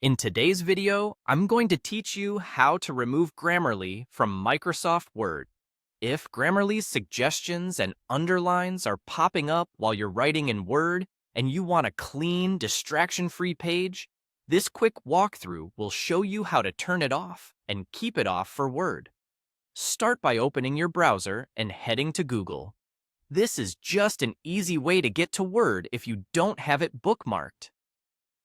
In today's video, I'm going to teach you how to remove Grammarly from Microsoft Word. If Grammarly's suggestions and underlines are popping up while you're writing in Word and you want a clean, distraction-free page, this quick walkthrough will show you how to turn it off and keep it off for Word. Start by opening your browser and heading to Google. This is just an easy way to get to Word if you don't have it bookmarked.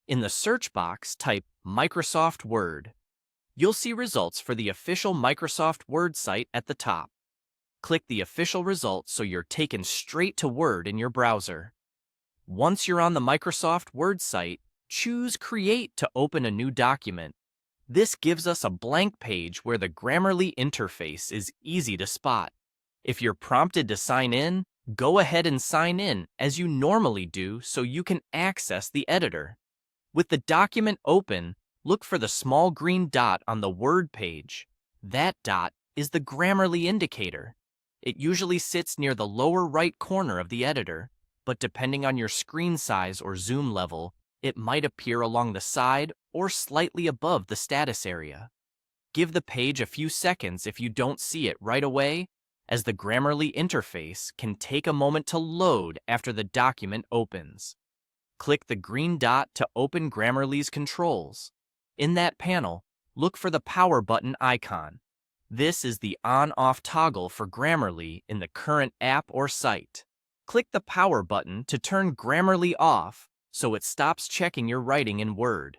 In the search box, type Microsoft Word. You'll see results for the official Microsoft Word site at the top. Click the official results so you're taken straight to Word in your browser. Once you're on the Microsoft Word site, choose Create to open a new document. This gives us a blank page where the Grammarly interface is easy to spot. If you're prompted to sign in, go ahead and sign in as you normally do so you can access the editor. With the document open, look for the small green dot on the Word page. That dot is the Grammarly indicator. It usually sits near the lower right corner of the editor, but depending on your screen size or zoom level, it might appear along the side or slightly above the status area. Give the page a few seconds if you don't see it right away, as the Grammarly interface can take a moment to load after the document opens. Click the green dot to open Grammarly's controls. In that panel, look for the power button icon. This is the on-off toggle for Grammarly in the current app or site. Click the power button to turn Grammarly off so it stops checking your writing in Word.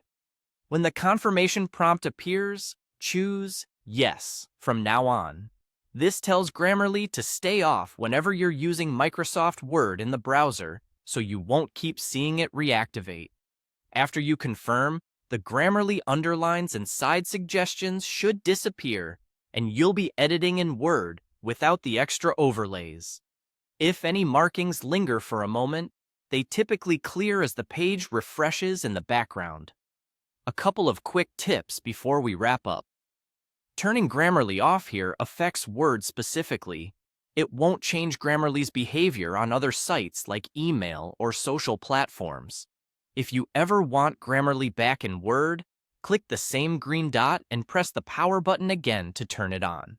When the confirmation prompt appears, choose Yes from now on. This tells Grammarly to stay off whenever you're using Microsoft Word in the browser, so you won't keep seeing it reactivate. After you confirm, the Grammarly underlines and side suggestions should disappear, and you'll be editing in Word without the extra overlays. If any markings linger for a moment, they typically clear as the page refreshes in the background. A couple of quick tips before we wrap up. Turning Grammarly off here affects Word specifically. It won't change Grammarly's behavior on other sites like email or social platforms. If you ever want Grammarly back in Word, click the same green dot and press the power button again to turn it on.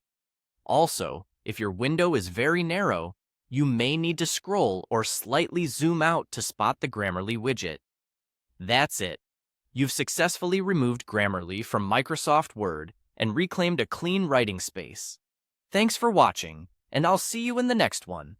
Also, if your window is very narrow, you may need to scroll or slightly zoom out to spot the Grammarly widget. That's it. You've successfully removed Grammarly from Microsoft Word and reclaimed a clean writing space. Thanks for watching, and I'll see you in the next one.